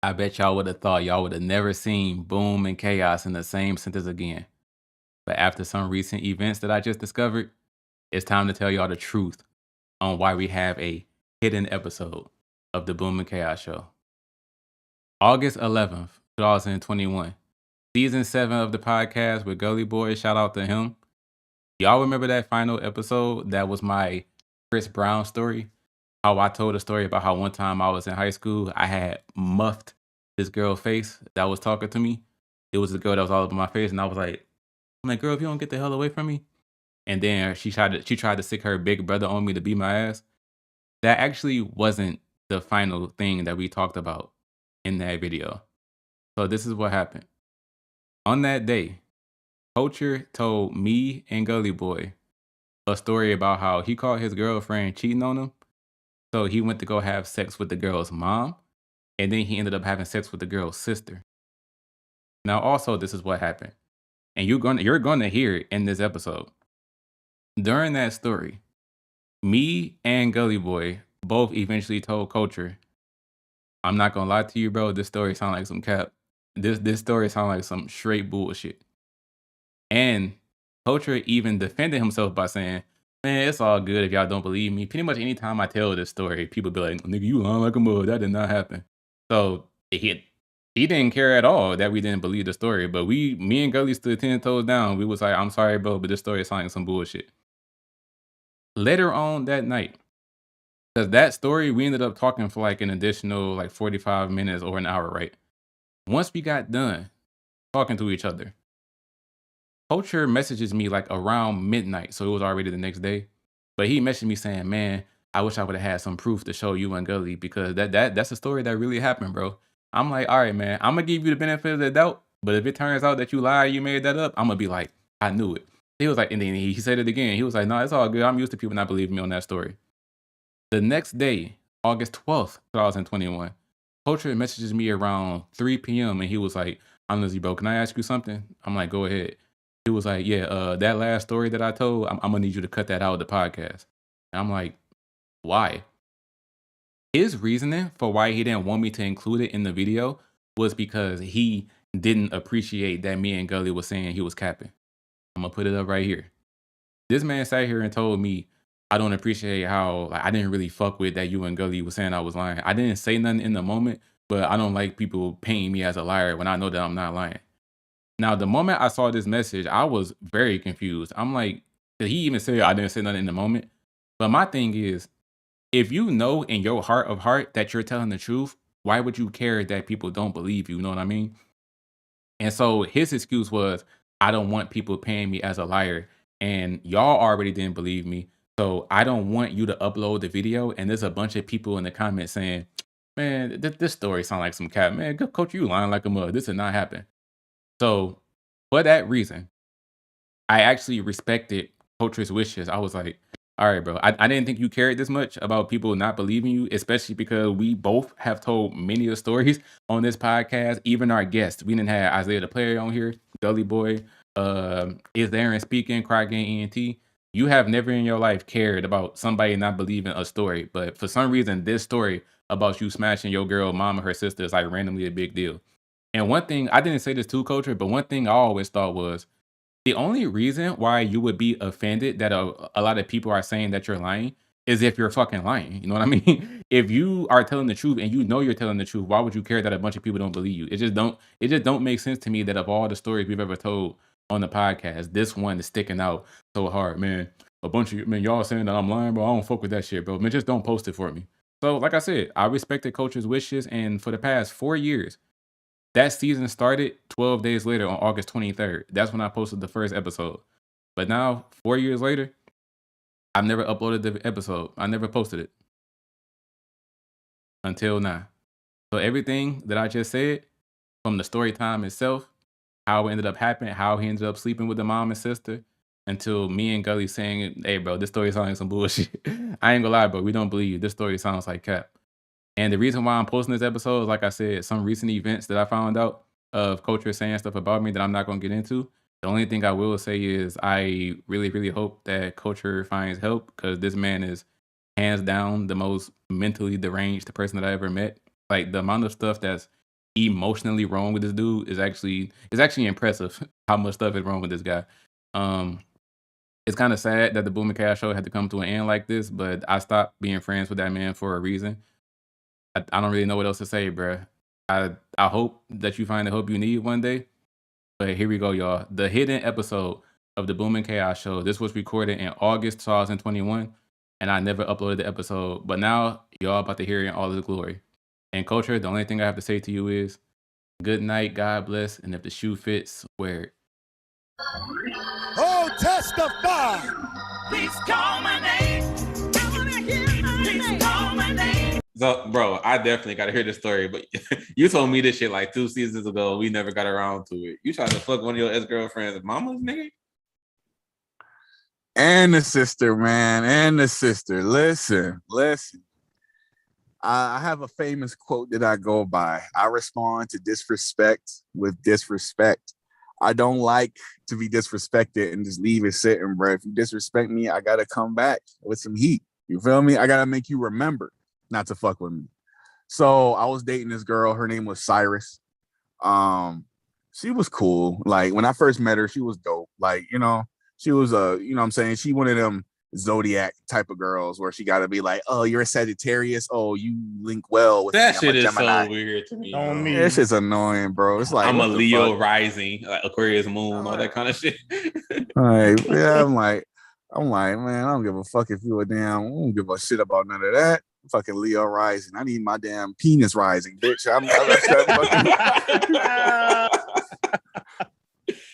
I bet y'all would have thought y'all would have never seen boom and chaos in the same sentence again. But after some recent events that I just discovered, it's time to tell y'all the truth on why we have a hidden episode of the Boom and Chaos Show. August 11th, 2021. Season 7 of the podcast with Gully Boy. Shout out to him. Y'all remember that final episode that was my Chris Brown story? How I told a story about how one time I was in high school, I had muffed this girl's face that was talking to me. It was the girl that was all over my face, and I was like, I'm like, girl, if you don't get the hell away from me. And then she tried to sick her big brother on me to beat my ass. That actually wasn't the final thing that we talked about in that video. So this is what happened. On that day, Culture told me and Gully Boy a story about how he caught his girlfriend cheating on him. So he went to go have sex with the girl's mom, and then he ended up having sex with the girl's sister. Now, also, this is what happened, and you're gonna hear it in this episode. During that story, me and Gully Boy both eventually told Culture, "I'm not gonna lie to you, bro. This story sound like some cap. This story sound like some straight bullshit." And Culture even defended himself by saying, "Man, it's all good if y'all don't believe me." Pretty much anytime I tell this story, people be like, "Nigga, you lying like a mug. That did not happen." So he didn't care at all that we didn't believe the story. But me and Gully stood 10 toes down. We was like, "I'm sorry, bro, but this story is like some bullshit." Later on that night, because that story we ended up talking for like an additional like 45 minutes or an hour, right? Once we got done talking to each other, Culture messages me like around midnight, so it was already the next day. But he messaged me saying, "Man, I wish I would have had some proof to show you and Gully because that's a story that really happened, bro." I'm like, "All right, man, I'm gonna give you the benefit of the doubt, but if it turns out that you lied, you made that up, I'm gonna be like, I knew it." He was like, and then he said it again. He was like, "No, it's all good. I'm used to people not believing me on that story." The next day, August 12th, 2021, Culture messages me around 3 p.m. and he was like, "Honestly, bro, can I ask you something?" I'm like, "Go ahead." He was like, "Yeah, that last story that I told, I'm gonna need you to cut that out of the podcast." And I'm like, "Why?" His reasoning for why he didn't want me to include it in the video was because he didn't appreciate that me and Gully was saying he was capping. I'm gonna put it up right here. This man sat here and told me I don't appreciate how like, I didn't really fuck with that you and Gully was saying I was lying. I didn't say nothing in the moment, but I don't like people painting me as a liar when I know that I'm not lying. Now, the moment I saw this message, I was very confused. I'm like, 'cause he even said I didn't say nothing in the moment. But my thing is, if you know in your heart of heart that you're telling the truth, why would you care that people don't believe you? You know what I mean? And so his excuse was, I don't want people paying me as a liar. And y'all already didn't believe me. So I don't want you to upload the video. And there's a bunch of people in the comments saying, "Man, this story sounds like some cat. Man, coach, you lying like a mud. This did not happen." So for that reason, I actually respected Culture's wishes. I was like, all right, bro. I didn't think you cared this much about people not believing you, especially because we both have told many of stories on this podcast. Even our guests, we didn't have Isaiah the Player on here, Gully Boy, Is Aaron speaking, Cry Game ENT. You have never in your life cared about somebody not believing a story, but for some reason, this story about you smashing your girl, mom, or her sister is like randomly a big deal. And one thing I didn't say this to Culture, but one thing I always thought was the only reason why you would be offended that a lot of people are saying that you're lying is if you're fucking lying. You know what I mean? If you are telling the truth and you know you're telling the truth, why would you care that a bunch of people don't believe you? It just don't make sense to me that of all the stories we've ever told on the podcast, this one is sticking out so hard, man. A bunch of man, y'all saying that I'm lying, bro. I don't fuck with that shit, bro. Man, just don't post it for me. So, like I said, I respected Culture's wishes, and for the past 4 years, that season started 12 days later on August 23rd. That's when I posted the first episode. But now, 4 years later, I've never uploaded the episode. I never posted it until now. So everything that I just said, from the story time itself, how it ended up happening, how he ended up sleeping with the mom and sister, until me and Gully saying, "Hey, bro, this story sounds like some bullshit." I ain't gonna lie, bro. We don't believe you. This story sounds like cap. And the reason why I'm posting this episode is, like I said, some recent events that I found out of Culture saying stuff about me that I'm not going to get into. The only thing I will say is I really, really hope that Culture finds help because this man is hands down the most mentally deranged person that I ever met. Like the amount of stuff that's emotionally wrong with this dude is actually impressive how much stuff is wrong with this guy. Um, it's kind of sad that the Boom Khaos Show had to come to an end like this, but I stopped being friends with that man for a reason. I don't really know what else to say, bruh. I hope that you find the hope you need one day. But here we go, y'all. The hidden episode of the Boom Khaos Show. This was recorded in August 2021, and I never uploaded the episode. But now y'all about to hear it in all of the glory. And Culture, the only thing I have to say to you is good night, God bless, and if the shoe fits, wear it. Oh, testify! Please call my name. Please call my name. So, bro, I definitely got to hear this story, but you told me this shit like 2 seasons ago. We never got around to it. You tried to fuck one of your ex-girlfriend's mama's, nigga? And the sister, man, and the sister. Listen. I have a famous quote that I go by. I respond to disrespect with disrespect. I don't like to be disrespected and just leave it sitting, bro. If you disrespect me, I gotta come back with some heat. You feel me? I gotta make you remember not to fuck with me. So I was dating this girl. Her name was Cyrus. She was cool. Like when I first met her, she was dope. Like, you know, she was you know what I'm saying? She one of them Zodiac type of girls where she gotta be like, oh, you're a Sagittarius. Oh, you link well with that me. shit is Gemini. so weird to me. This shit's annoying, bro. It's like I'm a Leo rising, like Aquarius moon, all that kind of shit. All right, yeah, I'm like, man, I don't give a fuck if you a damn. I don't give a shit about none of that. Fucking Leo rising. I need my damn penis rising, bitch.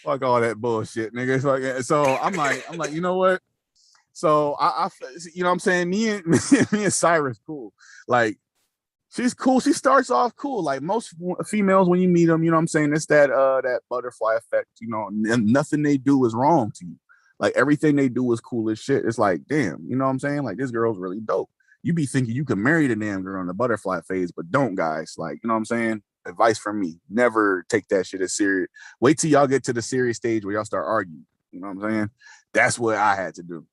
Fuck all that bullshit, nigga. So I'm like, you know what? So I you know what I'm saying? Me and Cyrus cool. Like, she's cool. She starts off cool. Like most females, when you meet them, you know what I'm saying? It's that butterfly effect. You know, nothing they do is wrong to you. Like everything they do is cool as shit. It's like, damn, you know what I'm saying? Like this girl's really dope. You be thinking you can marry the damn girl in the butterfly phase, but don't, guys. Like, you know what I'm saying? Advice from me: never take that shit as serious. Wait till y'all get to the serious stage where y'all start arguing. You know what I'm saying? That's what I had to do.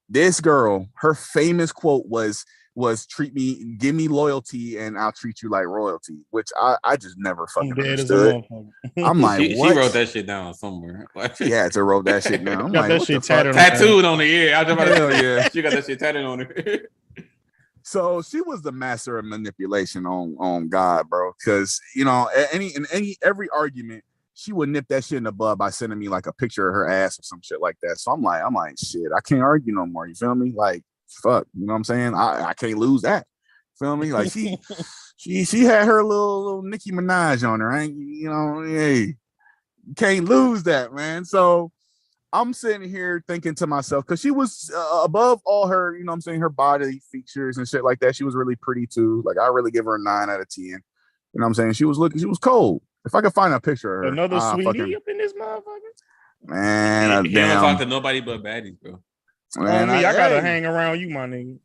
This girl, her famous quote was give me loyalty and I'll treat you like royalty, which I just never fucking understood. I'm like, what? She wrote that shit down somewhere. She had to wrote that shit down. I'm like, that shit tattooed on her ear. I was about to say, yeah. She got that shit tattooed on her. So she was the master of manipulation on God, bro. Because you know, every argument, she would nip that shit in the bud by sending me like a picture of her ass or some shit like that. So I'm like, shit, I can't argue no more. You feel me? Like, fuck, you know what I'm saying? I can't lose that. Feel me? Like she had her little Nicki Minaj on her, right? You know, hey, you can't lose that, man. So I'm sitting here thinking to myself, because she was above all her, you know what I'm saying, her body features and shit like that. She was really pretty too. Like I really give her a 9 out of 10. You know what I'm saying? She was cold. If I could find a picture of her. Another sweetie up in this motherfucker. Man, he don't talk to nobody but baddies, bro. Man, I gotta hang around you, my nigga.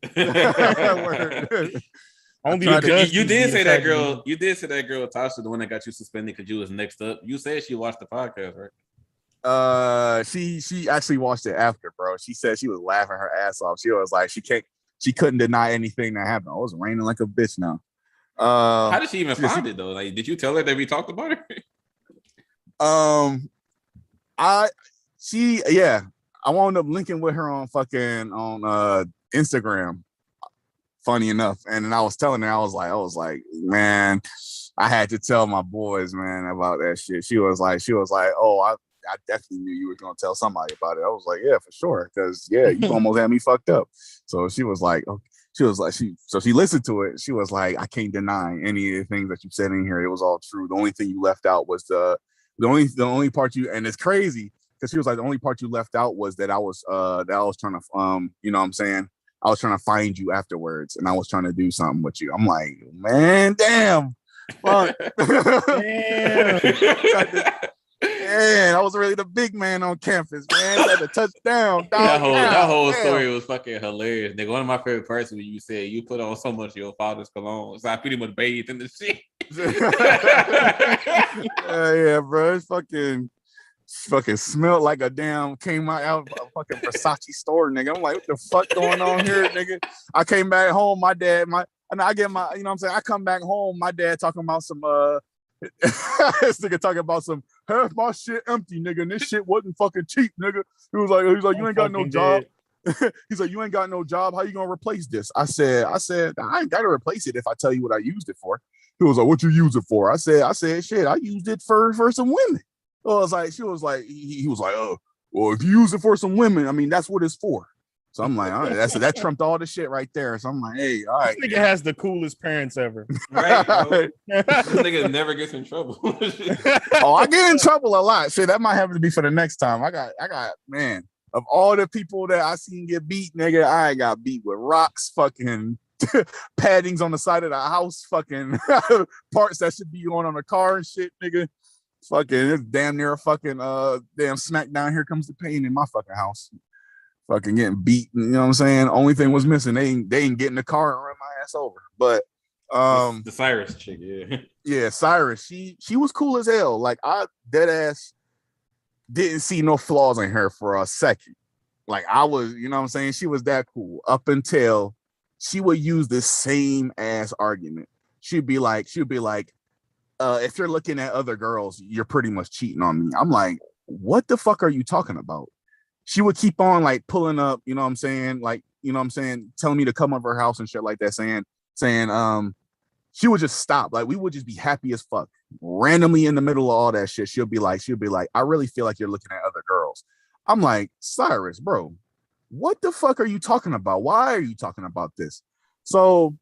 You did say that girl Tasha, the one that got you suspended because you was next up. You said she watched the podcast, right? She actually watched it after, bro. She said she was laughing her ass off. She was like, she couldn't deny anything that happened. I was raining like a bitch now. How did she even find it though? Like, did you tell her that we talked about her? I wound up linking with her on Instagram. Funny enough, and then I was telling her, I was like, man, I had to tell my boys, man, about that shit. She was like, oh, I definitely knew you were gonna tell somebody about it. I was like, yeah, for sure, because you almost had me fucked up. So she was like, okay. She listened to it. She was like, I can't deny any of the things that you said in here. It was all true. The only thing you left out was the only part you, and it's crazy because she was like, the only part you left out was that I was trying to you know what I'm saying, I was trying to find you afterwards and I was trying to do something with you. I'm like, man, damn. Fuck. Damn. Man, I was really the big man on campus, man. Had to touch down. That whole story was fucking hilarious. Nigga, one of my favorite parts when you said you put on so much of your father's cologne. So I pretty much bathed in the shit. Yeah, bro. It's fucking smelled like a damn came out of a fucking Versace store, nigga. I'm like, what the fuck going on here, nigga? I came back home, I get my, you know what I'm saying? I come back home, my dad talking about some This nigga talking about some half my shit empty, nigga, and this shit wasn't fucking cheap, nigga. He was like, you ain't got no job. He's like, you ain't got no job. How you gonna replace this? I said, I ain't gotta replace it if I tell you what I used it for. He was like, what you use it for? I said, shit, I used it for some women. I was like, he was like, oh, well, if you use it for some women, I mean, that's what it's for. So I'm like, all right, that trumped all the shit right there. So I'm like, hey, all right. This nigga has the coolest parents ever. Right, bro. This nigga never gets in trouble. Oh, I get in trouble a lot. Shit, that might have to be for the next time. I got, man, of all the people that I seen get beat, nigga, I got beat with rocks, fucking paddings on the side of the house, fucking parts that should be on a car and shit, nigga. Fucking, it's damn near a fucking damn smackdown. Here comes the pain in my fucking house. Fucking getting beat, you know what I'm saying? Only thing was missing, they ain't get in the car and run my ass over. But the Cyrus chick, yeah, Cyrus, she was cool as hell. Like, I dead ass didn't see no flaws in her for a second. Like, I was, you know what I'm saying? She was that cool up until she would use the same ass argument. She'd be like, if you're looking at other girls, you're pretty much cheating on me. I'm like, what the fuck are you talking about? She would keep on like pulling up, you know what I'm saying? Like, you know what I'm saying? Telling me to come over her house and shit like that, saying, she would just stop. Like, we would just be happy as fuck. Randomly in the middle of all that shit, she'll be like, I really feel like you're looking at other girls. I'm like, Cyrus, bro, what the fuck are you talking about? Why are you talking about this? So,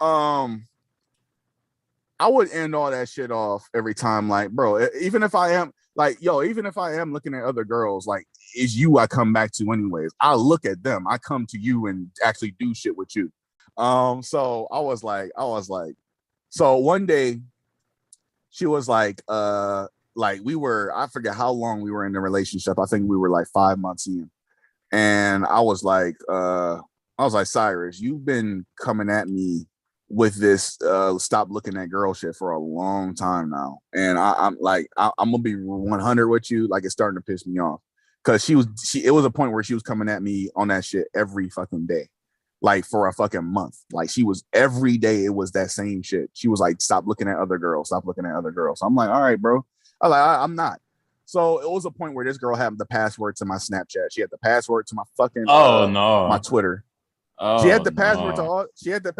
I would end all that shit off every time, like, bro, even if I am looking at other girls, like, it's you I come back to anyways. I look at them, I come to you and actually do shit with you. So I was like, so one day she was like we were, I forget how long we were in the relationship. I think we were like 5 months in. And I was like, Cyrus, you've been coming at me with this stop looking at girl shit for a long time now. And I'm gonna be 100 with you. Like, it's starting to piss me off. Cause it was a point where she was coming at me on that shit every fucking day. Like, for a fucking month. Like, she was every day, it was that same shit. She was like, stop looking at other girls, stop looking at other girls. So I'm like, all right, bro. I'm not. So it was a point where this girl had the password to my Snapchat. She had the password to my fucking my Twitter. She had the password to all. She had the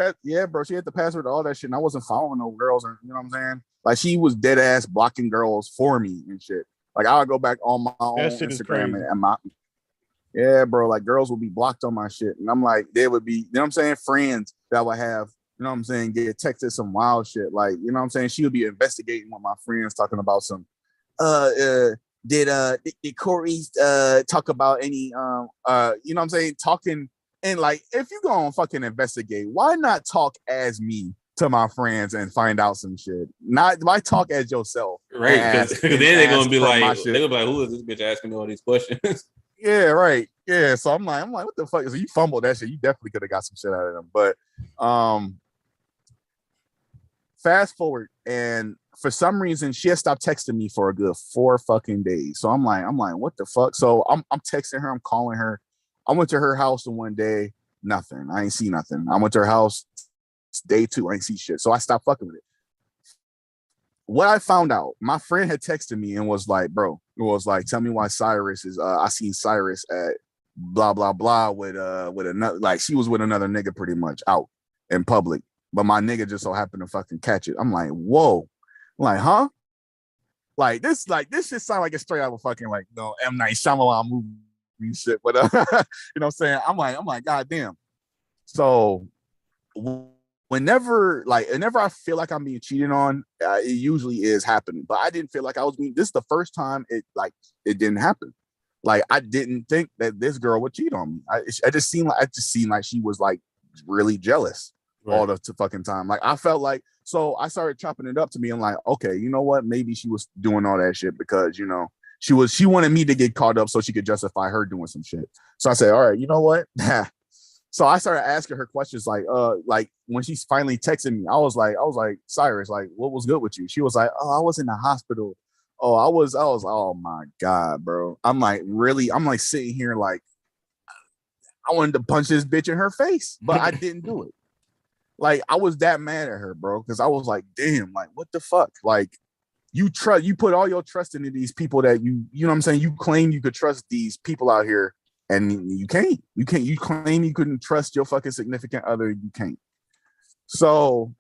password to all that shit. And I wasn't following no girls, or, you know what I'm saying? Like, she was dead ass blocking girls for me and shit. Like, I would go back on my own Instagram and bro, like, girls would be blocked on my shit. And I'm like, they would be, you know what I'm saying, friends that would have, you know what I'm saying, get texted some wild shit. Like, you know what I'm saying? She would be investigating with my friends, talking about some, did Corey talk about any, you know what I'm saying, talking. And like, if you gonna fucking investigate, why not talk as me to my friends and find out some shit? Why talk as yourself? Right, because then they're gonna be like, who is this bitch asking me all these questions? Yeah, right. Yeah. So I'm like, what the fuck? So you fumbled that shit. You definitely could have got some shit out of them. But fast forward, and for some reason, she had stopped texting me for a good 4 fucking days. So I'm like, what the fuck? So I'm texting her, I'm calling her. I went to her house and one day, nothing. I ain't see nothing. I went to her house day 2, I ain't see shit. So I stopped fucking with it. What I found out, my friend had texted me and was like, bro, it was like, tell me why Cyrus is, I seen Cyrus at blah, blah, blah with another, like, she was with another nigga pretty much out in public. But my nigga just so happened to fucking catch it. I'm like, whoa. I'm like, huh? Like, this shit sound like it's straight out of a fucking, like, M. Night Shyamalan movie shit. But, you know what I'm saying? I'm like, God damn. So whenever I feel like I'm being cheated on, it usually is happening. But I didn't feel like I was being, this is the first time it didn't happen. Like, I didn't think that this girl would cheat on me. It just seemed like she was like really jealous. Right. All the fucking time. Like, I felt like, so I started chopping it up to me and like, okay, you know what? Maybe she was doing all that shit because, you know, she wanted me to get caught up so she could justify her doing some shit. So I said, all right, you know what? So I started asking her questions like when she finally texted me, I was like, Cyrus, like, what was good with you? She was like, oh, I was in the hospital. Oh, I was, oh my God, bro. I'm like, really? I'm like sitting here like, I wanted to punch this bitch in her face, but I didn't do it. Like I was that mad at her, bro, because I was like, damn, like what the fuck? Like you put all your trust into these people that you know what I'm saying? You claim you could trust these people out here, and you can't. You claim you couldn't trust your fucking significant other, you can't. So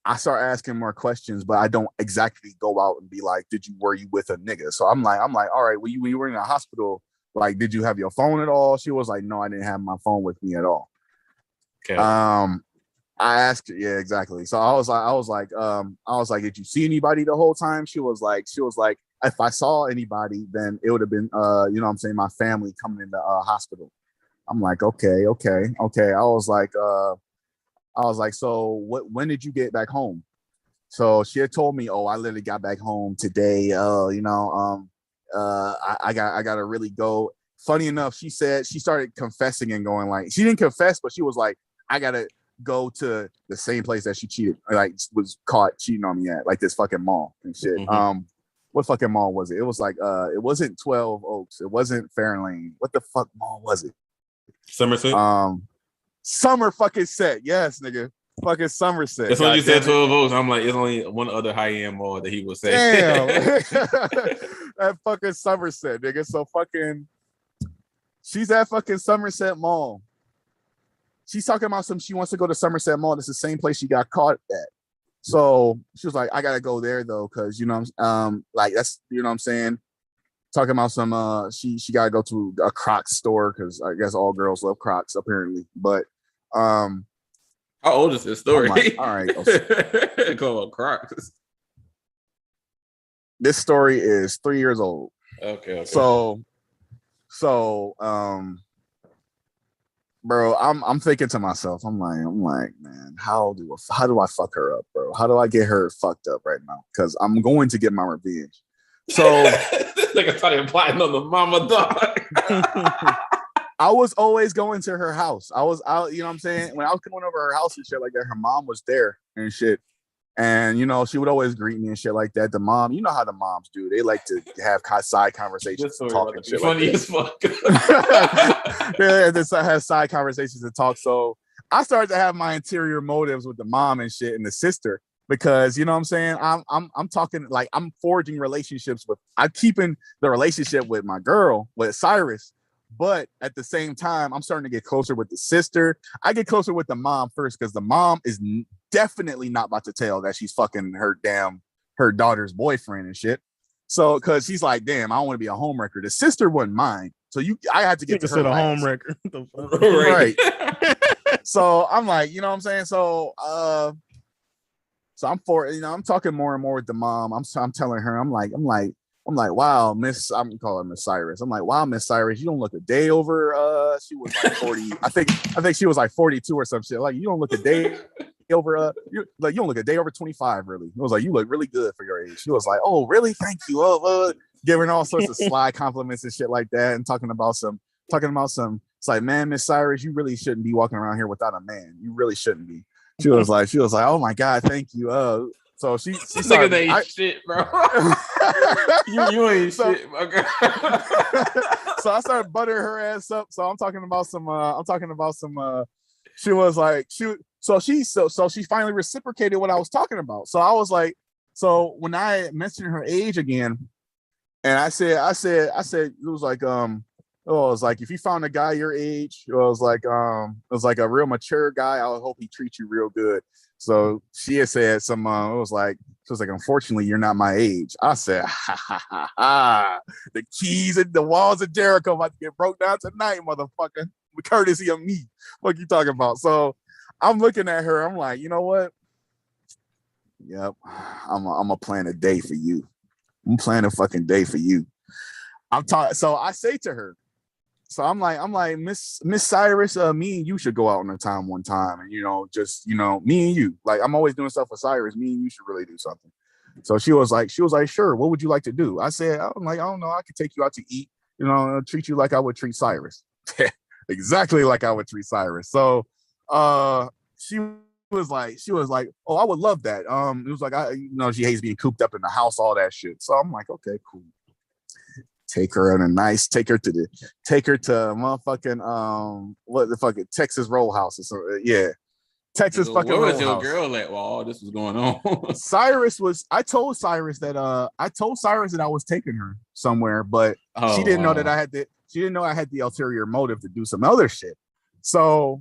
I start asking more questions, but I don't exactly go out and be like, were you with a nigga? So I'm like, all right, well, you were in a hospital, like, did you have your phone at all? She was like, no, I didn't have my phone with me at all. Okay. I asked her, yeah, exactly. So I was like, did you see anybody the whole time? She was like, if I saw anybody, then it would have been, you know what I'm saying, my family coming in the hospital. I'm like, okay. I was like, so when did you get back home? So she had told me, I literally got back home today. I gotta really go. Funny enough, she said she started confessing and going like, she didn't confess, but she was like, I gotta go to the same place that she cheated, like was caught cheating on me at, like this fucking mall and shit. Mm-hmm. What fucking mall was it? It was like, it wasn't 12 Oaks. It wasn't Fair Lane. What the fuck mall was it? Somerset. Summer fucking set. Yes, nigga. Fucking Somerset. That's when you said 12 Oaks. I'm like, it's only one other high-end mall that he would say. Damn. That fucking Somerset, nigga. So fucking, she's at fucking Somerset Mall. She's talking about she wants to go to Somerset Mall. That's the same place she got caught at. So she was like, I gotta go there though, because you know, like that's, you know what I'm saying. Talking about some, she gotta go to a Crocs store because I guess all girls love Crocs apparently. But how old is this story? Like, all right, called Crocs. This story is 3 years old. Okay. So, bro, I'm thinking to myself, I'm like, man, how do I fuck her up, bro? How do I get her fucked up right now? Because I'm going to get my revenge. So, like I started plotting on the mama dog. I was always going to her house. I was out, you know what I'm saying? When I was coming over her house and shit like that, her mom was there and shit. And, you know, she would always greet me and shit like that. The mom, you know how the moms do. They like to have side conversations and talk and shit funny like as fuck. Yeah, this has side conversations and talk. So I started to have my interior motives with the mom and shit and the sister. Because you know what I'm saying, I'm talking like I'm forging relationships with, I'm keeping the relationship with my girl, with Cyrus, but at the same time I'm starting to get closer with the sister. I get closer with the mom first because the mom is definitely not about to tell that she's fucking her daughter's boyfriend and shit. So because she's like, damn, I don't want to be a homewrecker. The sister wouldn't mind. So I had to get to her a last. homewrecker. Right. So I'm like, you know what I'm saying? So I'm I'm talking more and more with the mom. I'm telling her, I'm like, wow, Miss, I'm calling her Miss Cyrus. I'm like, wow, Miss Cyrus, you don't look a day over. She was like 40. I think she was like 42 or some shit. Like, you don't look a day over. You don't look a day over 25. Really, it was like, you look really good for your age. She was like, oh, really? Thank you. Giving all sorts of sly compliments and shit like that, and talking about some. It's like, man, Miss Cyrus, you really shouldn't be walking around here without a man. You really shouldn't be. She was like, oh my God, thank you. So she started, nigga ain't shit, bro. you ain't shit, my God. So I started buttering her ass up. So I'm talking about some. She was like, she finally reciprocated what I was talking about. So I was like, so when I mentioned her age again, and I said, it was like, it was like, if you found a guy your age, it was like a real mature guy, I would hope he treats you real good. So she had said some, it was like, unfortunately, you're not my age. I said, the keys and the walls of Jericho about to get broke down tonight, motherfucker. Courtesy of me. What you talking about? So I'm looking at her. I'm like, you know what? Yep. I'm gonna plan a day for you. I'm planning a fucking day for you. So I say to her, so I'm like, Miss Cyrus, me and you should go out on a time one time, and just me and you. Like, I'm always doing stuff for Cyrus. Me and you should really do something. So she was like, sure. What would you like to do? I said, I'm like, I don't know. I could take you out to eat. Treat you like I would treat Cyrus. Exactly like I would treat Cyrus. So, she was like, oh, I would love that. It was like, she hates being cooped up in the house, all that shit. So I'm like, okay, cool. Take her take her to motherfucking what the fucking Texas Roll House or something. Yeah. Texas fucking Where was your Roadhouse. girl at while all this was going on? Cyrus was. I told Cyrus that I was taking her somewhere, but she didn't know that I had the. She didn't know I had the ulterior motive to do some other shit. So,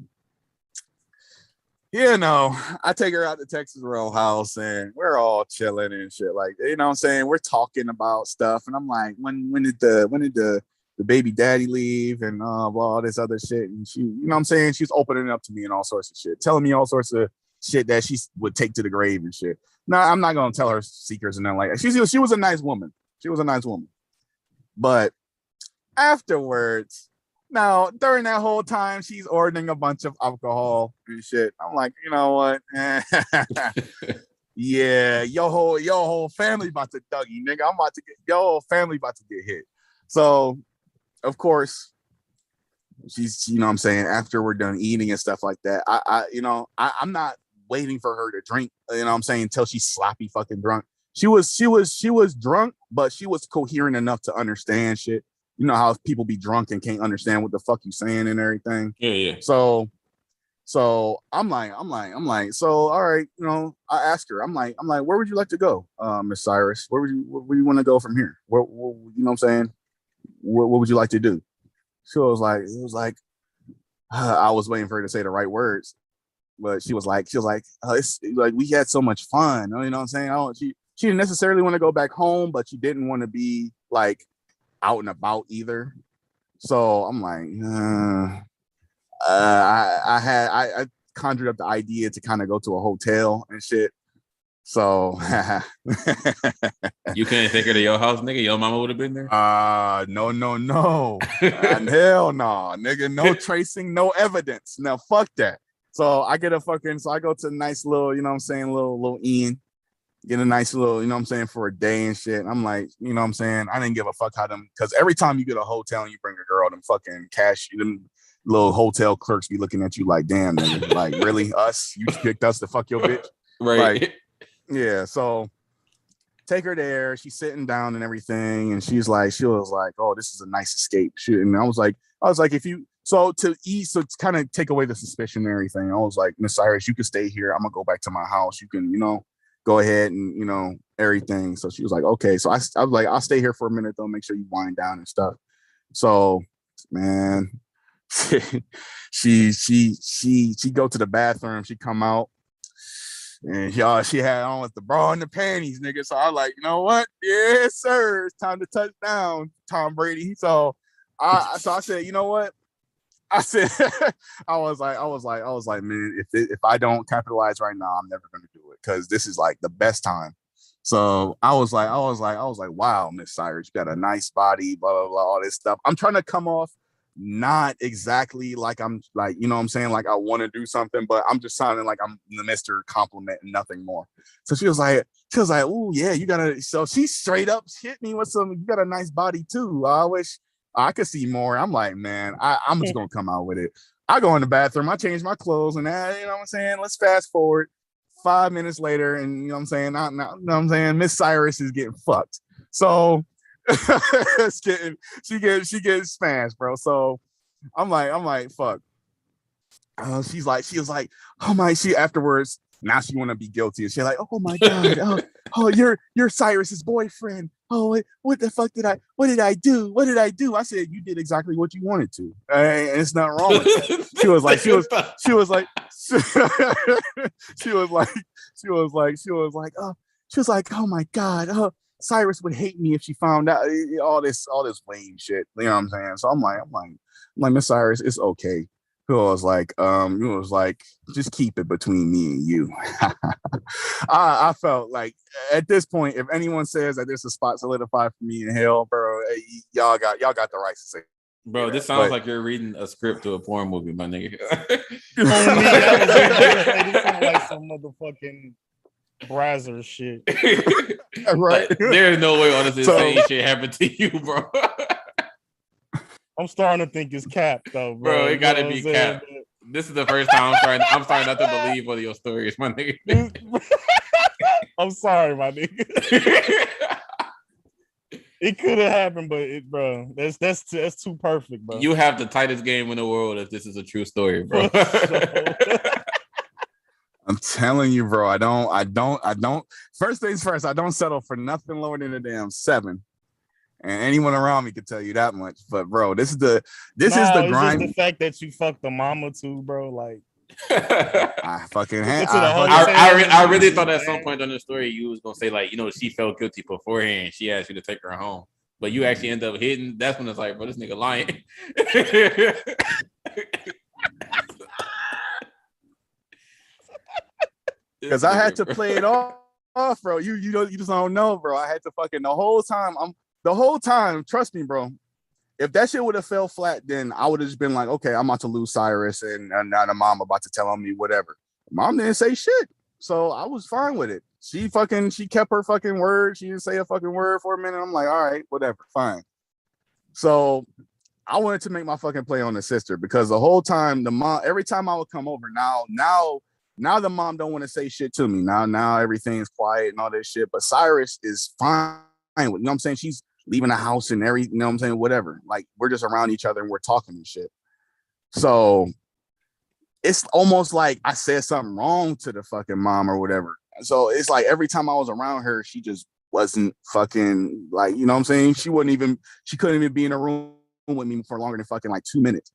I take her out to Texas Roadhouse and we're all chilling and shit. Like, you know what I'm saying? We're talking about stuff, and I'm like, when did the baby daddy leave and all this other shit? And she, you know what I'm saying? She's opening up to me and all sorts of shit, telling me all sorts of shit that she would take to the grave and shit. No, I'm not gonna tell her secrets and nothing like that. She was a nice woman. She was a nice woman. But afterwards, now during that whole time, she's ordering a bunch of alcohol and shit. I'm like, you know what? Yeah, your whole family about to Dougie, nigga. Your whole family about to get hit. So, of course, she's, you know what I'm saying, after we're done eating and stuff like that, I'm not waiting for her to drink, you know what I'm saying, until she's sloppy fucking drunk. She was drunk, but she was coherent enough to understand shit. You know how people be drunk and can't understand what the fuck you saying and everything. Yeah. So I'm like, so all right, you know, I asked her, I'm like, where would you like to go, Miss Cyrus? Where do you want to go from here? Where, you know what I'm saying? What would you like to do? She was like, I was waiting for her to say the right words, but she was like, it's like we had so much fun. You know what I'm saying? She didn't necessarily want to go back home, but she didn't want to be like out and about either. So I'm like, I conjured up the idea to kind of go to a hotel and shit. So you couldn't take her to your house, nigga? Your mama would have been there? No. Hell no, nigga. No tracing, no evidence. Now fuck that. So I go to a nice little, you know what I'm saying, little inn, get a nice little, you know what I'm saying, for a day and shit. I'm like, you know what I'm saying, I didn't give a fuck how them, because every time you get a hotel and you bring a girl, them fucking them little hotel clerks be looking at you like, damn, nigga, like, really, us? You picked us to fuck your bitch? Right. Like, yeah, so take her there. She's sitting down and everything, and she was like, oh, this is a nice escape. And I was like, to kind of take away the suspicion and everything, I was like, Miss Cyrus, you can stay here. I'm gonna go back to my house. You can, you know, go ahead and, you know, everything. So she was like, okay. So I was like, I'll stay here for a minute though, make sure you wind down and stuff. So, man, she go to the bathroom. She come out. And she had on with the bra and the panties, nigga. So I was like, you know what? Yes, sir. It's time to touch down, Tom Brady. So I said, you know what? I said, I was like, man, if I don't capitalize right now, I'm never gonna do it, because this is like the best time. So I was like, wow, Miss Cyrus, you got a nice body, blah blah blah, all this stuff. I'm trying to come off not exactly like I'm like, you know what I'm saying, like I want to do something, but I'm just sounding like I'm the Mr. Compliment and nothing more. So she was like, oh yeah, you gotta. So she straight up hit me with some, you got a nice body too. I wish I could see more. I'm like, man, I'm just gonna come out with it. I go in the bathroom, I change my clothes, and you know what I'm saying. Let's fast forward 5 minutes later, and you know what I'm saying. You know what I'm saying. Miss Cyrus is getting fucked. So she gets smashed, bro. So I'm like, fuck. She was like, oh my. She afterwards, now she want to be guilty, and she's like, oh my god, oh you're Cyrus's boyfriend. Oh, what the fuck what did I do? I said, you did exactly what you wanted to, and it's not wrong with that. She was like, oh my god, Cyrus would hate me if she found out all this lame shit. You know what I'm saying? So I'm like, Miss Cyrus, it's okay. It was like, just keep it between me and you. I felt like at this point, if anyone says that there's a spot solidified for me in hell, bro, y'all got the right to say. Bro, this sounds like you're reading a script to a porn movie, my nigga. This sound like some motherfucking Brazzer shit. Right. There's no way all this insane shit happened to you, bro. I'm starting to think it's Cap though, bro. It gotta be Cap. This is the first time I'm starting not to believe one of your stories, my nigga. I'm sorry, my nigga. It could have happened, but bro, that's too perfect, bro. You have the tightest game in the world if this is a true story, bro. I'm telling you, bro. I don't. First things first, I don't settle for nothing lower than a damn 7. And anyone around me could tell you that much. But bro, this is the It's grind. just the fact that you fucked the mama too, bro. Like, I fucking had. I really thought at some point on the story you was gonna say like, you know, she felt guilty beforehand. She asked you to take her home, but you actually end up hitting. That's when it's like, bro, this nigga lying. Because I had to play it off, bro. You just don't know, bro. I had to fucking the whole time. Trust me, bro. If that shit would have fell flat, then I would have just been like, okay, I'm about to lose Cyrus, and now the mom about to tell on me, whatever. Mom didn't say shit, so I was fine with it. She kept her fucking word. She didn't say a fucking word for a minute. I'm like, all right, whatever, fine. So I wanted to make my fucking play on the sister because the whole time the mom, every time I would come over, now the mom don't want to say shit to me. Now everything's quiet and all this shit. But Cyrus is fine with, you know what I'm saying? She's leaving the house and you know what I'm saying? Whatever. Like, we're just around each other and we're talking and shit. So it's almost like I said something wrong to the fucking mom or whatever. So it's like every time I was around her, she just wasn't fucking like, you know what I'm saying? She couldn't even be in a room with me for longer than fucking like 2 minutes.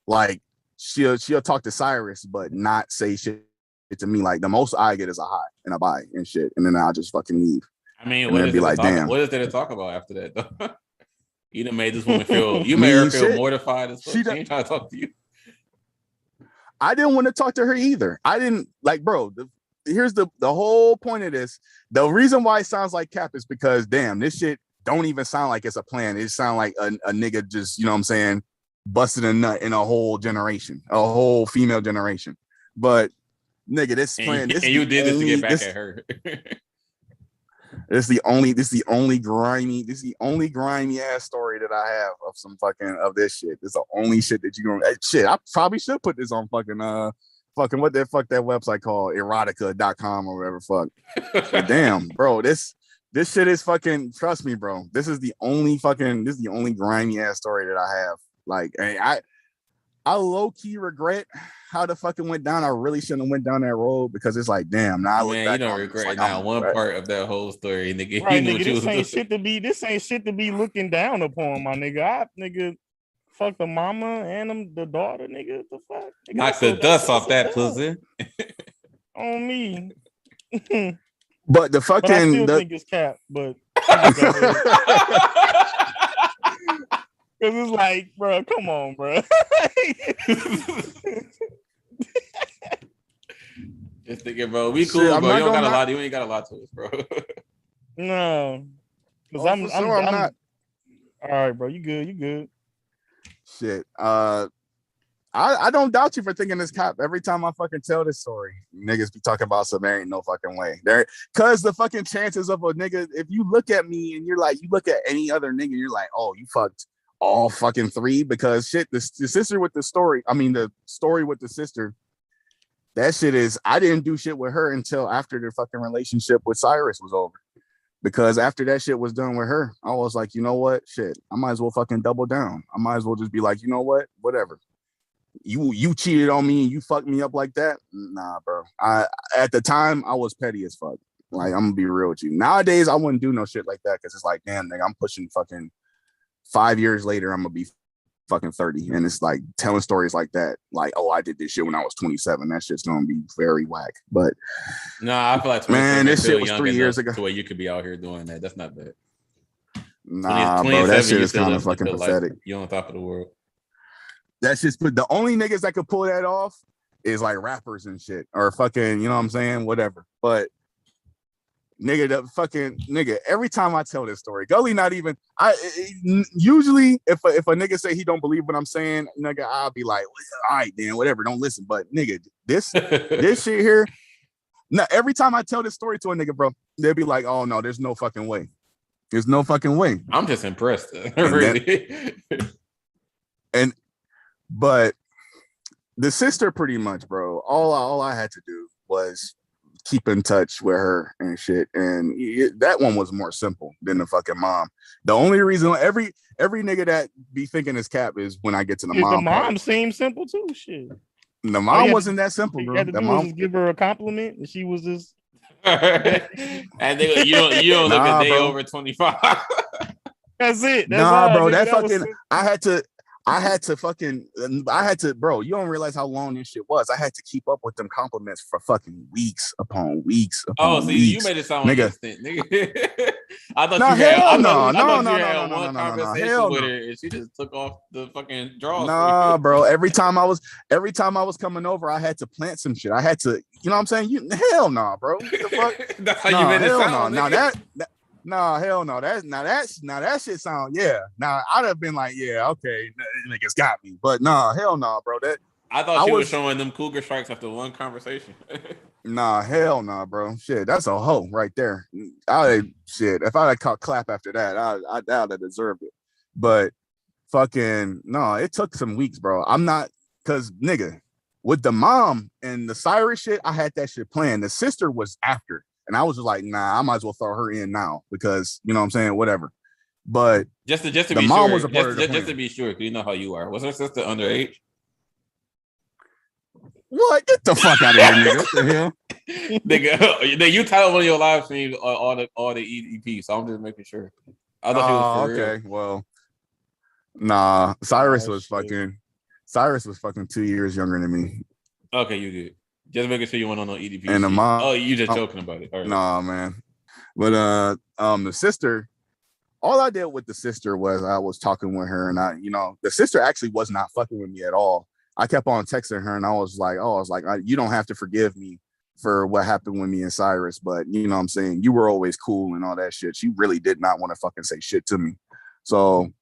Like, she'll talk to Cyrus, but not say shit to me. Like, the most I get is a hi and a bye and shit, and then I'll just fucking leave. I mean, what is there to talk about after that though? You done made this woman feel. You made her feel mortified as fuck. She ain't trying to talk to you. I didn't want to talk to her either. I didn't like, bro. Here's the whole point of this. The reason why it sounds like cap is because damn, this shit don't even sound like it's a plan. It sounds like a nigga just, you know what I'm saying, busted a nut in a whole generation, a whole female generation. But nigga, this plan. And you did this to get back at her. This is the only grimy ass story that I have of some fucking of this shit. This is the only shit that you gonna shit. I probably should put this on fucking what the fuck that website called, erotica.com or whatever fuck. But damn, bro, this shit is fucking, trust me, bro. This is the only grimy ass story that I have. Like, I low key regret how the fucking went down. I really shouldn't have went down that road because it's like, damn. Now I look back, you don't regret like, now one part of that whole story, nigga. Right, you nigga, this ain't shit to be looking down upon, my nigga. Nigga, fuck the mama and the daughter, nigga. The fuck? Nigga, knock the dust off that pussy. On me. But the fucking, but I still think it's cap, but. Cause it's like, bro, come on, bro. Just thinking, bro, we cool, shit, bro. You don't got a lot. You ain't got a lot to us, bro. No, because I'm not. All right, bro. You good? Shit. I don't doubt you for thinking this cap. Every time I fucking tell this story, niggas be talking about some, there ain't no fucking way. There, cause the fucking chances of a nigga, if you look at me and you're like, you look at any other nigga, you're like, oh, you fucked all fucking 3, because shit, the sister with the story, the story with the sister, that shit is, I didn't do shit with her until after the fucking relationship with Cyrus was over. Because after that shit was done with her, I was like, you know what? Shit, I might as well fucking double down. I might as well just be like, you know what? Whatever. You cheated on me and you fucked me up like that? Nah, bro. At the time, I was petty as fuck. Like, I'm gonna be real with you. Nowadays, I wouldn't do no shit like that because it's like, damn, nigga, I'm pushing fucking 5 years later, I'm gonna be fucking 30. And it's like telling stories like that, like, oh, I did this shit when I was 27. That shit's gonna be very whack. But nah, I feel like, man, this shit was 3 years ago. To where you could be out here doing that. That's not bad. Nah, bro, that shit is kind of fucking pathetic. You're on top of the world. That's just, but the only niggas that could pull that off is like rappers and shit, or fucking, you know what I'm saying? Whatever. But nigga, the fucking nigga, every time I tell this story, Gulley not even, usually if a nigga say he don't believe what I'm saying, nigga, I'll be like, all right, then, whatever, don't listen. But nigga, this shit here, now every time I tell this story to a nigga, bro, they'll be like, oh no, there's no fucking way. There's no fucking way. I'm just impressed. Really. But the sister, pretty much, bro, all I had to do was keep in touch with her and shit, and that one was more simple than the fucking mom. The only reason every nigga that be thinking is cap is when I get to the mom. The mom seems simple too. Shit. The mom wasn't that simple, You bro. had to The do was mom, just give her a compliment, and she was just. And they, you don't look a day bro. over 25. That's it. That's all, bro. nigga. That That was fucking. I had to, bro. You don't realize how long this shit was. I had to keep up with them compliments for fucking weeks upon weeks upon See, you weeks. made it sound nigga. instant, nigga. I thought No, you had, hell I no, thought no, you no, had no, no, one no, no, no, conversation hell with no. her, and she just took off the fucking drawers. Nah, bro. Every time I was coming over, I had to plant some shit. I had to, you know what I'm saying? Hell no, bro. What the fuck? That's how you made it sound. No. Now hell no. That shit sound Now I'd have been like, yeah, okay, niggas got me. But hell no, bro. I thought you was showing them cougar strikes after one conversation. Hell no, bro. Shit, that's a hoe right there. If I had caught clap after that, I'd have deserved it. But fucking no, it took some weeks, bro. I'm not, cause nigga, with the mom and the Cyrus shit, I had that shit planned. The sister was after. And I was just like, nah, I might as well throw her in now because you know what I'm saying, whatever. But just to the be mom sure, was a part of the plan. just to be sure, you know how you are. Was her sister underage? What? Get the fuck out of here, nigga. What the hell? Nigga, you titled one of your live streams all the EDP, so I'm just making sure. I thought she was for okay. real. Well, nah. Cyrus was fucking 2 years younger than me. Okay, you good. Just making sure you went on no EDP. And the mom. Oh, you just joking about it. All right. Nah, man. But the sister, all I did with the sister was I was talking with her, and the sister actually was not fucking with me at all. I kept on texting her, and I was like, you don't have to forgive me for what happened with me and Cyrus, but you know what I'm saying, you were always cool and all that shit. She really did not want to fucking say shit to me. So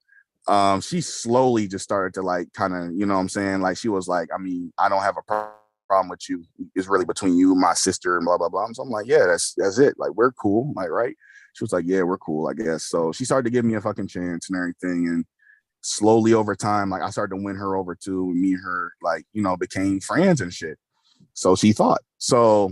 she slowly just started to like kind of, you know what I'm saying, like she was like, I mean, I don't have a problem with you. It's really between you and my sister and blah blah blah. So I'm like, yeah, that's it. Like we're cool, like right. She was like, yeah, we're cool, I guess. So she started to give me a fucking chance and everything, and slowly over time, like I started to win her over too. Me and her, like, you know, became friends and shit. So she thought. So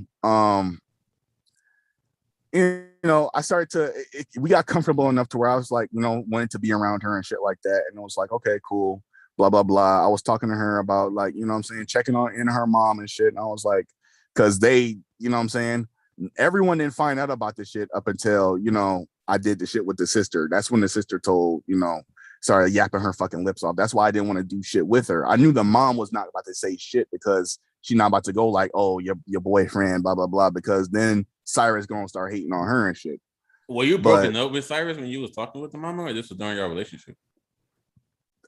you know, I started to we got comfortable enough to where I was like, you know, wanted to be around her and shit like that. And it was like, okay, cool, blah blah blah. I was talking to her about, like, you know what I'm saying, checking on in her mom and shit. And I was like, because they, you know what I'm saying, everyone didn't find out about this shit up until, you know, I did the shit with the sister. That's when the sister told, you know, started yapping her fucking lips off. That's why I didn't want to do shit with her. I knew the mom was not about to say shit because she's not about to go like, oh, your boyfriend, blah blah blah, because then Cyrus gonna start hating on her and shit. Were you broken up with Cyrus when you was talking with the mama, or this was during your relationship?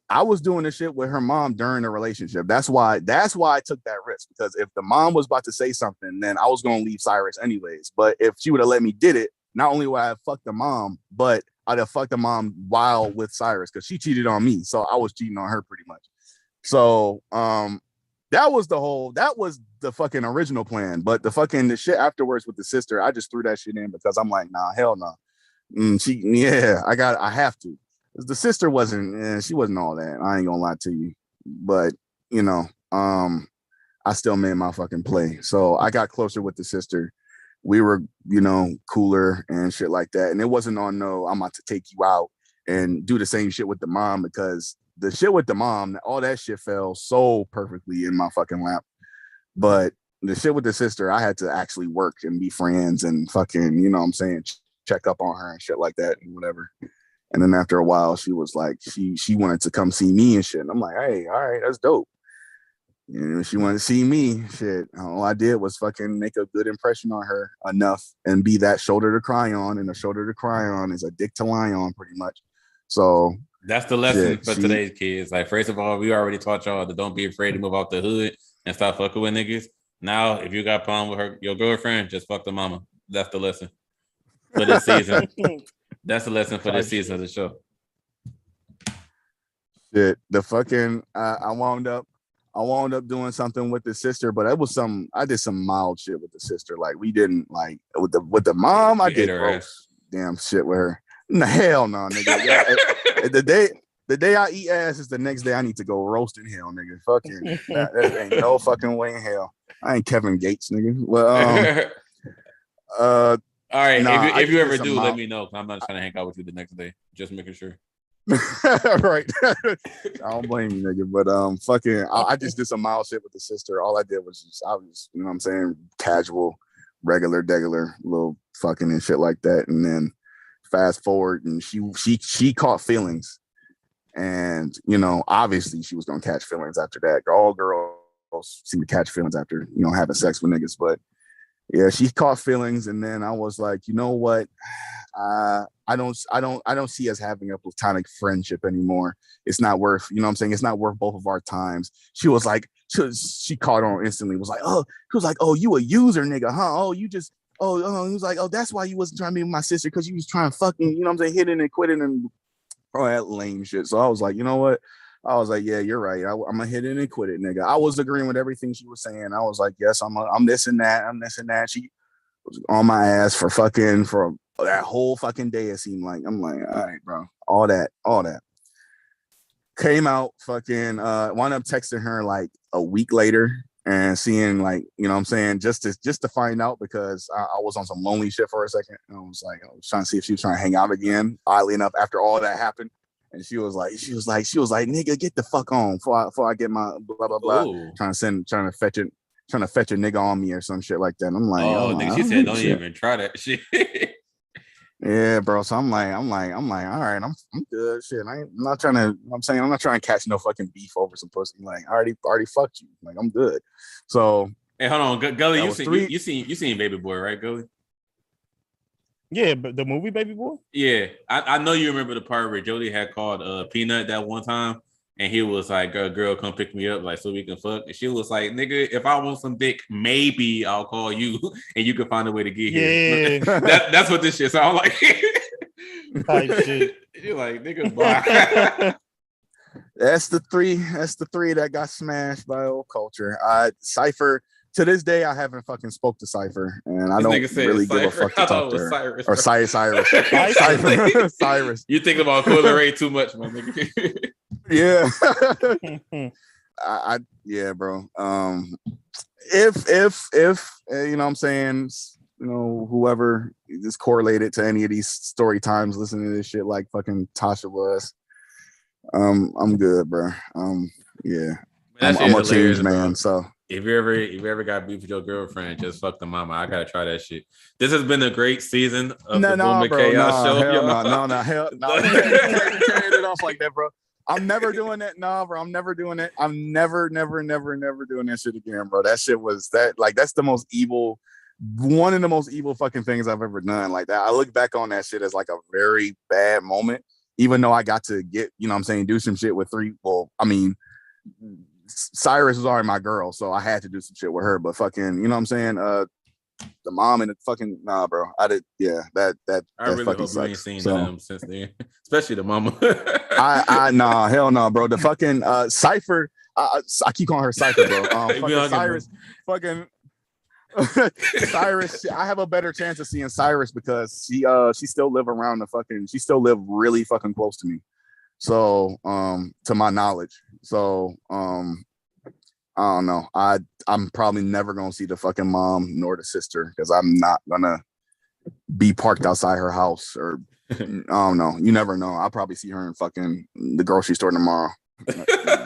I was doing the shit with her mom during the relationship. That's why I took that risk, because if the mom was about to say something, then I was gonna leave Cyrus anyways. But if she would have let me did it, not only would I have fucked the mom, but I'd have fucked the mom while with Cyrus, because she cheated on me, so I was cheating on her pretty much. So that was the fucking original plan. But the shit afterwards with the sister, I just threw that shit in because I'm like, nah, hell no. I have to. The sister she wasn't all that. I ain't gonna lie to you. But you know, I still made my fucking play. So I got closer with the sister. We were, you know, cooler and shit like that. And it wasn't on no, I'm about to take you out and do the same shit with the mom, because the shit with the mom, all that shit fell so perfectly in my fucking lap. But the shit with the sister, I had to actually work and be friends and fucking, you know what I'm saying, check up on her and shit like that and whatever. And then after a while, she was like, she wanted to come see me and shit. And I'm like, hey, all right, that's dope. You know, she wanted to see me. Shit, all I did was fucking make a good impression on her enough and be that shoulder to cry on. And a shoulder to cry on is a dick to lie on, pretty much. So that's the lesson for today's kids. Like, first of all, we already taught y'all to don't be afraid to move out the hood and stop fucking with niggas. Now, if you got a problem with your girlfriend, just fuck the mama. That's the lesson for this season. That's the lesson for this season of the show. Shit, the fucking I wound up doing something with the sister, but I did some mild shit with the sister. Like, we didn't, like, with the mom, I did gross damn shit with her. No, hell no, nigga. The day I eat ass is the next day I need to go roast in hell, nigga. Fucking there ain't no fucking way in hell. I ain't Kevin Gates, nigga. Well, all right. Nah, if you ever do, let me know. I'm not trying to hang out with you the next day. Just making sure. Right. I don't blame you, nigga. But fucking, I just did some mild shit with the sister. All I did was I was, you know what I'm saying, casual, regular, little fucking and shit like that. And then fast forward, and she caught feelings, and you know, obviously she was gonna catch feelings after that. All girls seem to catch feelings after, you know, having sex with niggas, but yeah, she caught feelings, and then I was like, you know what? I don't see us having a platonic friendship anymore. It's not worth, you know what I'm saying? It's not worth both of our times. She was like, she caught on instantly, was like, oh, you a user nigga, huh? Oh, you just, he was like, oh, that's why you wasn't trying to be with my sister, because you was trying to fucking, you know what I'm saying, hitting and quitting and all that lame shit. So I was like, you know what? I was like, yeah, you're right. I'm gonna hit it and quit it, nigga. I was agreeing with everything she was saying. I was like, yes, I'm this and that. I'm this and that. She was on my ass for that whole fucking day. It seemed like. I'm like, all right, bro. All that. Came out, fucking wound up texting her like a week later and seeing, like, you know what I'm saying, just to find out, because I was on some lonely shit for a second. And I was trying to see if she was trying to hang out again. Oddly enough, after all that happened. And she was like, nigga, get the fuck on before I get my blah blah blah. Ooh. Trying to fetch a nigga on me or some shit like that. And I'm like, nigga, she said, don't even try that shit. Yeah, bro. So I'm like, all right, I'm good. Shit, I'm not trying to catch no fucking beef over some pussy. Like, I already fucked you. Like, I'm good. So hey, hold on, Gully, you seen Baby Boy, right, Gully? Yeah, but the movie Baby Boy? Yeah, I know you remember the part where Jody had called Peanut that one time, and he was like, girl, come pick me up, like, so we can fuck. And she was like, nigga, if I want some dick, maybe I'll call you, and you can find a way to get here. That's what this shit sound like. Type shit. You're like, nigga, bye. That's the three that got smashed by old Culture. Cypher. To this day, I haven't fucking spoke to Cypher, and I don't really give a fuck to talk to her. Cyrus, or Cyrus. Cyrus. You think about Kutlure too much, my nigga. Yeah. Yeah, bro. If you know what I'm saying, you know, whoever is correlated to any of these story times listening to this shit like fucking Tasha was, I'm good, bro. Yeah. I'm a change man, bro. So if you ever got beef with your girlfriend, just fuck the mama. I gotta try that shit. This has been a great season of the Boom Khaos Show. Hell no. Turn it off like that, bro. I'm never doing that. Nah, bro. I'm never doing it. I'm never doing that shit again, bro. That shit was that's the most evil, one of the most evil fucking things I've ever done. Like that. I look back on that shit as like a very bad moment, even though I got to get, you know what I'm saying, do some shit with Cyrus was already my girl, so I had to do some shit with her. But fucking, you know what I'm saying? The mom and the fucking bro. I did, yeah. That I really hope sucks. You ain't seen none of them since then, especially the mama. Nah, hell no, bro. The fucking Cypher. I keep calling her Cypher, bro. Fucking Cyrus, fucking Cyrus. I have a better chance of seeing Cyrus because she still live around she still live really fucking close to me. So, to my knowledge. So, I don't know. I'm probably never gonna see the fucking mom nor the sister because I'm not gonna be parked outside her house, or I don't know. You never know. I'll probably see her in fucking the grocery store tomorrow.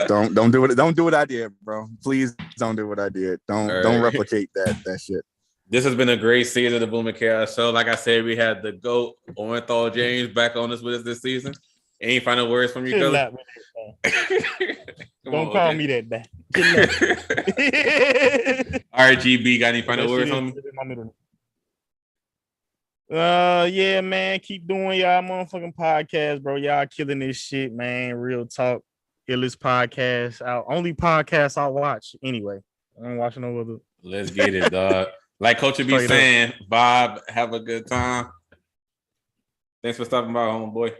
Don't do it. Don't do what I did, bro. Please don't do what I did. Don't replicate that shit. This has been a great season of the Boom Khaos Show. Like I said, we had the GOAT Orenthal James back on us with us this season. Any final words from you, Gully? Don't call me that bad. All right, GB, got any final words on me? Yeah, man. Keep doing y'all motherfucking podcast, bro. Y'all killing this shit, man. Real talk. Illest podcast out. Only podcast I watch anyway. I ain't watching no other. Let's get it, dog. Like Culture be saying, Bob, have a good time. Thanks for stopping by, homeboy.